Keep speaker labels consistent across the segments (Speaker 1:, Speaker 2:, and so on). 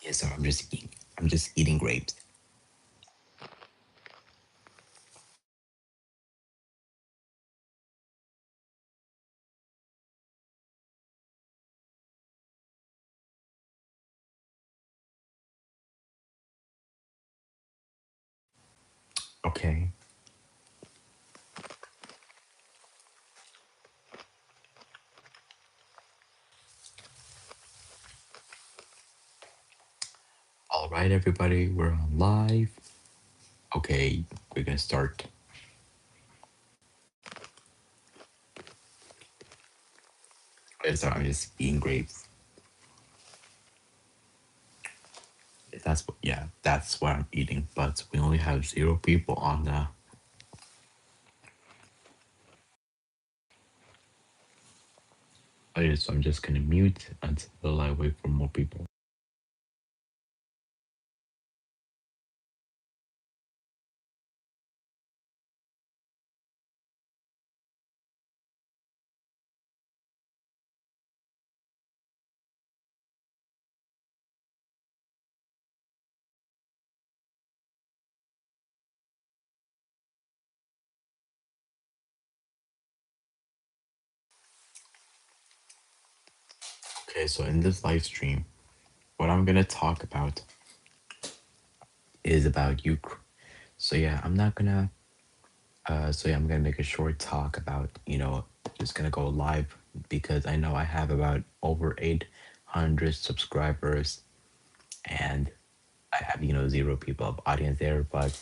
Speaker 1: Yes, sir. I'm just eating grapes. Okay. All right, everybody, we're on live. Okay, we're gonna start. Yes, sir. I'm just eating grapes. That's what I'm eating. But we only have 0 people on the. Okay, so I'm just gonna mute until I wait for more people. Okay, so in this live stream, what I'm gonna talk about is about Ukraine. So yeah, I'm not gonna. So yeah, I'm gonna make a short talk about just gonna go live because I know I have about over 800 subscribers and I have 0 people of audience there. But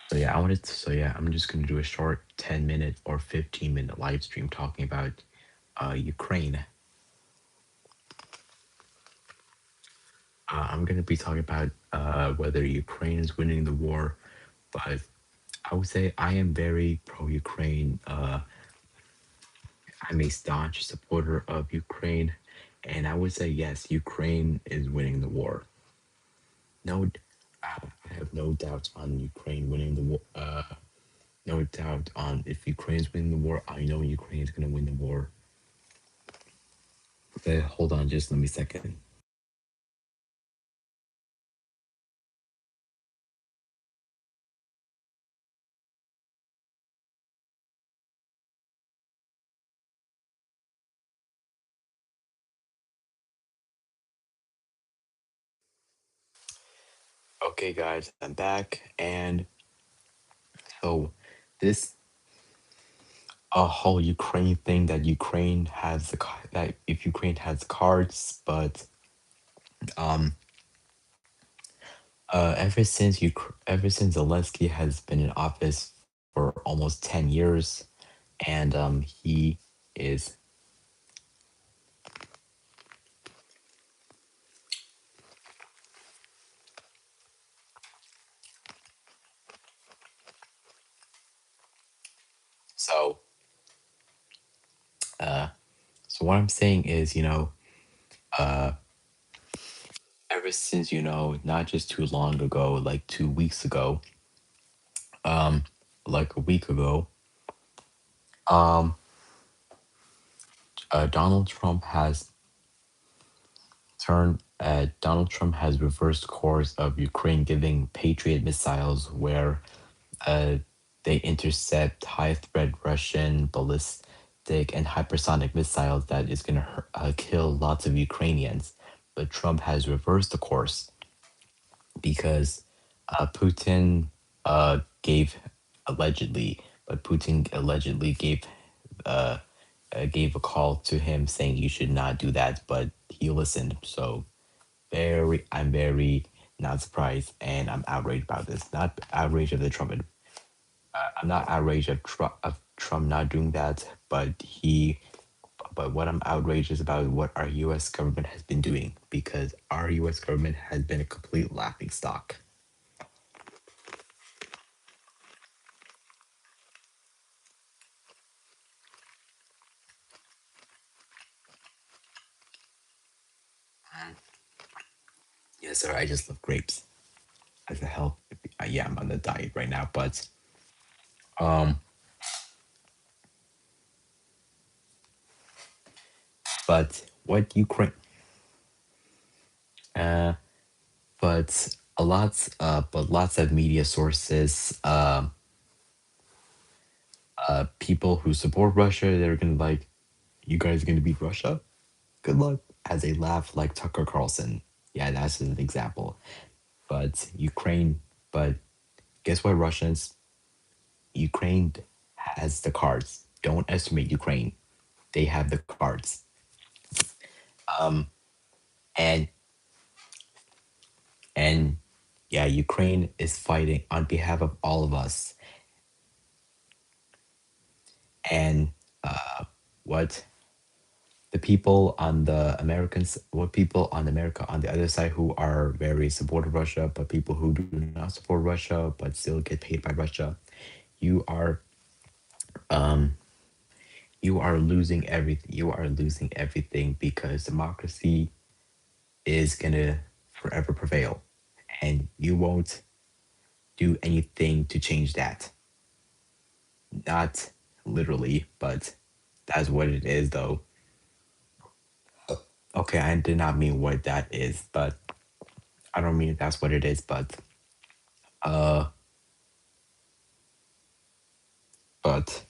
Speaker 1: so yeah, I'm just gonna do a short 10 minute or 15 minute live stream talking about Ukraine. I'm gonna be talking about whether Ukraine is winning the war, but I would say I am very pro Ukraine. I'm a staunch supporter of Ukraine, and I would say yes, Ukraine is winning the war. No, I have no doubt on Ukraine winning the war. No doubt on if Ukraine is winning the war. I know Ukraine is gonna win the war. Okay, hold on, just let me a second. Okay, guys, I'm back, and so this whole Ukraine thing that Ukraine has that if Ukraine has cards, but um ever since Zelensky has been in office for almost 10 years, and he is so uh so what I'm saying is uh ever since not just too long ago, like 2 weeks ago, um like a week ago, um Donald Trump has Donald Trump has reversed course of Ukraine giving Patriot missiles where uh, they intercept high threat Russian ballistic and hypersonic missiles that is going to kill lots of Ukrainians. But Trump has reversed the course because Putin gave allegedly, but Putin allegedly uh, gave a call to him saying you should not do that, but he listened. So I'm very not surprised, and I'm outraged about this. Not outraged of the Trump. I'm not outraged of Trump not doing that, but what I'm outraged is about what our U.S. government has been doing because our U.S. government has been a complete laughing stock. Yes, sir. I just love grapes as a health. Yeah, I'm on the diet right now, um, but what Ukraine Uh, but lots of media sources, people who support Russia, they're gonna like, you guys are gonna beat Russia. Good luck. As a laugh, like Tucker Carlson. Yeah, that's an example. But Ukraine, but guess what, Russians? Ukraine has the cards. Don't estimate Ukraine. They have the cards. And and yeah, Ukraine is fighting on behalf of all of us. And what the people on the Americans, what people on America on the other side who are very supportive of Russia, but people who do not support Russia but still get paid by Russia, you are you are losing everything. You are losing everything because democracy is gonna forever prevail, and you won't do anything to change that. Not literally, but that's what it is, though. Okay, I did not mean what that is, but I don't mean that's what it is, uh, but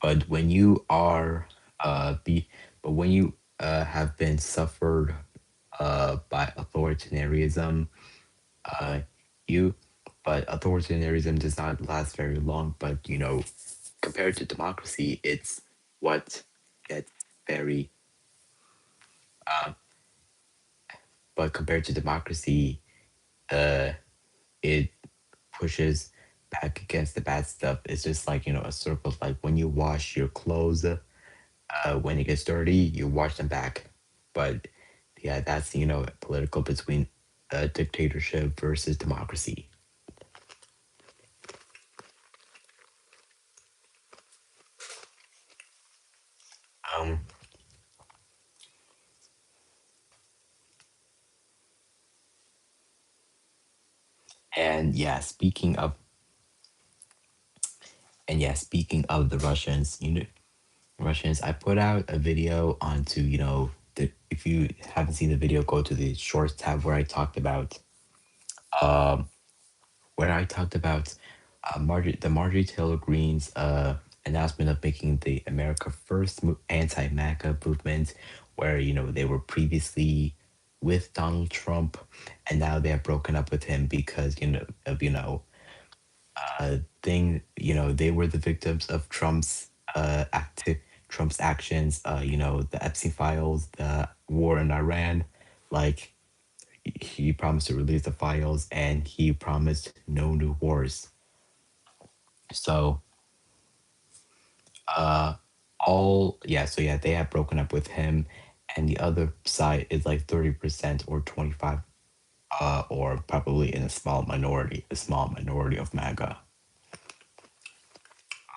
Speaker 1: but when you are be but when you have been suffered by authoritarianism, uh you but authoritarianism does not last very long, but compared to democracy, it's what gets very but compared to democracy, uh it pushes back against the bad stuff. It's just like, a circle. Like when you wash your clothes, when it gets dirty, you wash them back. But yeah, that's, political between dictatorship versus democracy. Um, and yeah, speaking of the Russians, Russians, I put out a video onto, if you haven't seen the video, go to the shorts tab where I talked about Marjorie Taylor Greene's announcement of making the America First anti-MAGA movement, where they were previously with Donald Trump, and now they have broken up with him because of they were the victims of Trump's actions, the Epstein files, the war in Iran, like he promised to release the files and he promised no new wars. So so yeah, they have broken up with him, and the other side is like 30% or 25, or probably in a small minority of MAGA.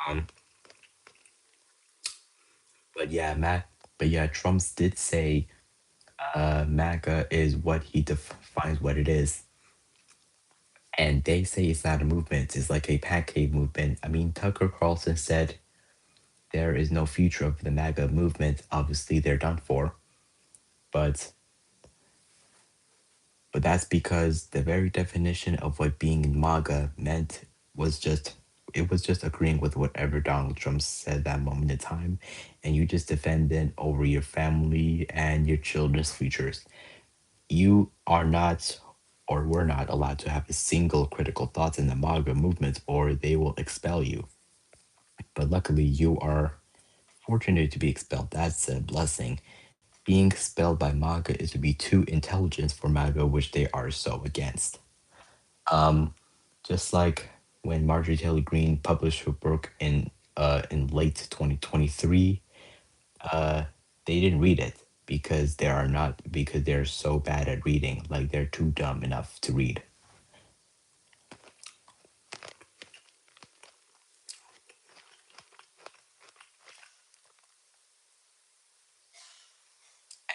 Speaker 1: Um, but yeah, Trump's did say MAGA is what he defines what it is. And they say it's not a movement, it's like a pancake movement. I mean, Tucker Carlson said there is no future of the MAGA movement. Obviously, they're done for. But that's because the very definition of what being in MAGA meant was just it was just agreeing with whatever Donald Trump said that moment in time, and you just defend it over your family and your children's futures. You are not or were not allowed to have a single critical thought in the MAGA movement, or they will expel you. But luckily, you are fortunate to be expelled. That's a blessing. Being expelled by MAGA is to be too intelligent for MAGA, which they are so against. Just like when Marjorie Taylor Greene published her book in late 2023, uh, they didn't read it because they're so bad at reading, like they're too dumb enough to read.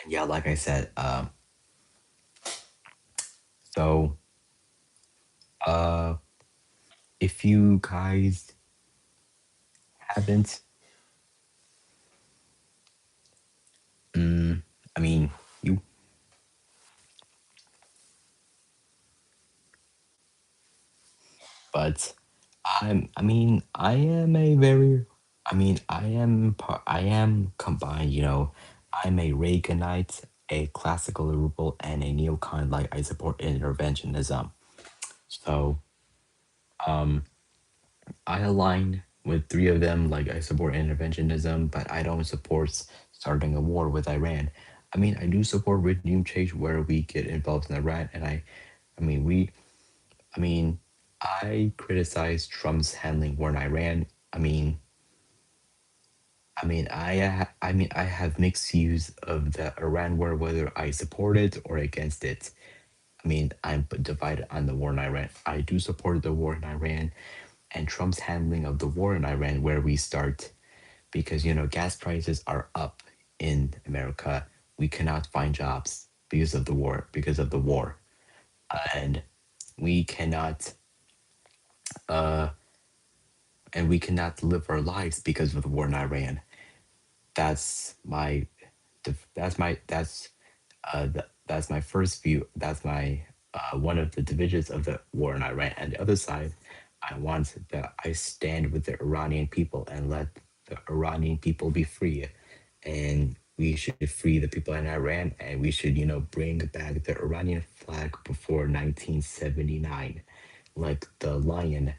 Speaker 1: And yeah, like I said, so uh, if you guys haven't, I mean, you But I mean, I am a very, I mean, I am combined, I'm a Reaganite, a classical liberal, and a neocon. Like, I support interventionism. So, I align with three of them. Like, I support interventionism, but I don't support starting a war with Iran. I mean, I do support regime change where we get involved in Iran, and I mean, I mean, I criticize Trump's handling war in Iran. I mean, I have mixed views of the Iran war, whether I support it or against it. I mean, I'm divided on the war in Iran. I do support the war in Iran and Trump's handling of the war in Iran, where we start, because gas prices are up in America. We cannot find jobs because of the war, and we cannot we cannot live our lives because of the war in Iran. That's my that's my first view. That's my one of the divisions of the war in Iran. And the other side, I stand with the Iranian people and let the Iranian people be free, and we should free the people in Iran, and we should bring back the Iranian flag before 1979, like the lion,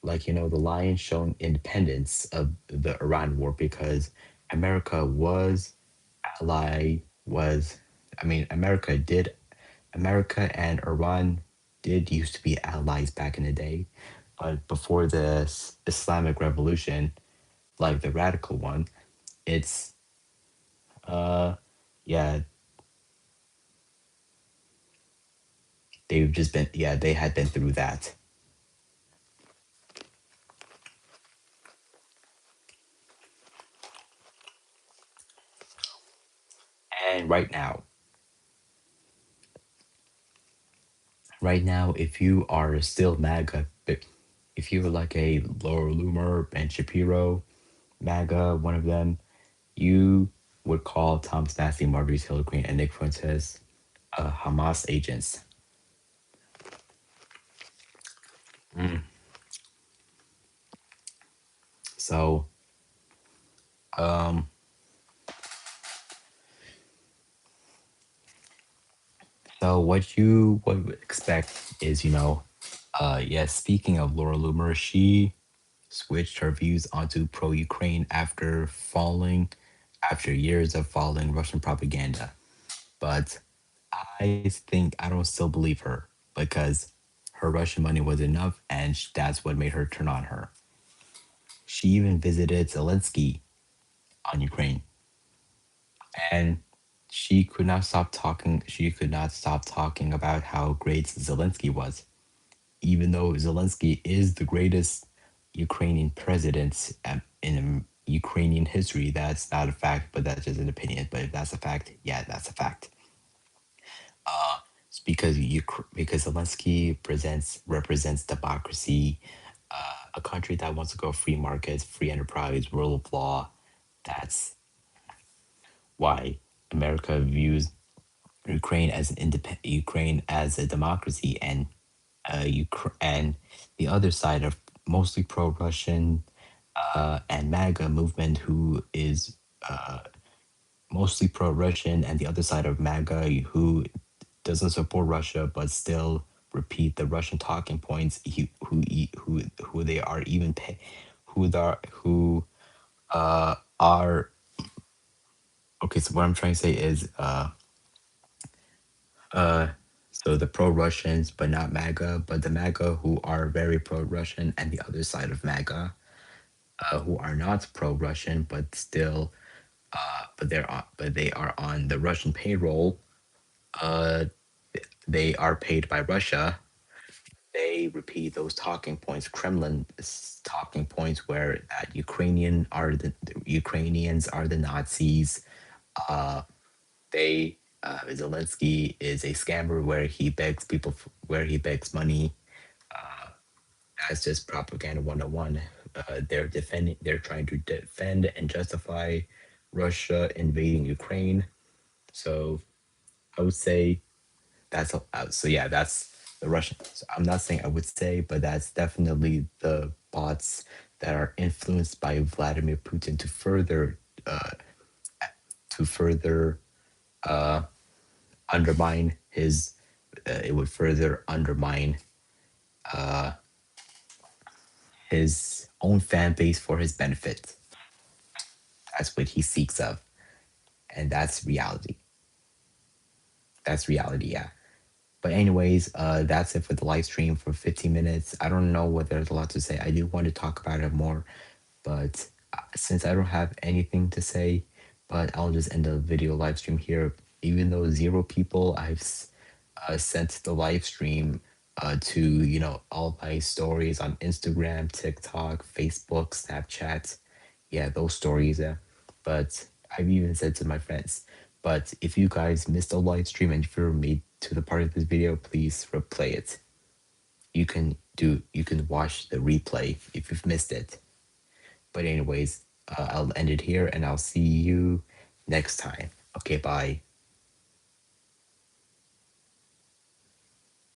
Speaker 1: the lion showing independence of the Iran war, because America was ally was I mean America and Iran did used to be allies back in the day, but before the Islamic revolution, like the radical one, it's uh yeah, they had been through that. And right now, if you are still MAGA, if you're like a Laura Loomer, Ben Shapiro, MAGA, one of them, you would call Thomas Massie, Marjorie Taylor Greene, and Nick Fuentes Hamas agents. So, um, so what you would expect is, yes. Speaking of Laura Loomer, she switched her views onto pro-Ukraine after years of following Russian propaganda. But I don't still believe her because her Russian money was enough, and that's what made her turn on her. She even visited Zelensky on Ukraine, and she could not stop talking about how great Zelensky was, even though Zelensky is the greatest Ukrainian president in Ukrainian history. That's not a fact, but that's just an opinion. But if that's a fact, yeah, that's a fact. It's because Zelensky represents democracy, a country that wants to go free markets, free enterprise, rule of law. That's why America views Ukraine as a democracy, and and the other side of mostly pro-Russian and MAGA movement, who is mostly pro-Russian, and the other side of MAGA who doesn't support Russia but still repeat the Russian talking points. Who they are even pay, who are okay. So what I'm trying to say is so the pro-Russians, but not MAGA, but the MAGA who are very pro-Russian, and the other side of MAGA, who are not pro-Russian, but still, but they are on the Russian payroll. Uh, they are paid by Russia. They repeat those talking points, Kremlin talking points, where that the Ukrainians are the Nazis. They Zelensky is a scammer where he begs money. That's just propaganda 101. They're trying to defend and justify Russia invading Ukraine. So I would say so yeah, the Russians. I'm not saying I would say, but that's definitely the bots that are influenced by Vladimir Putin uh, to further undermine his. It would further undermine his own fan base for his benefit. That's what he seeks of, and that's reality. That's reality. Yeah. But anyways, that's it for the live stream for 15 minutes. I don't know what there's a lot to say. I do want to talk about it more, but since I don't have anything to say, but I'll just end the video live stream here. Even though 0 people, sent the live stream to all my stories on Instagram, TikTok, Facebook, Snapchat. Yeah, those stories. Yeah, but I've even said to my friends. But if you guys missed a live stream and if you're made to the part of this video, please replay it. You can watch the replay if you've missed it. But anyways, I'll end it here and I'll see you next time. Okay, bye.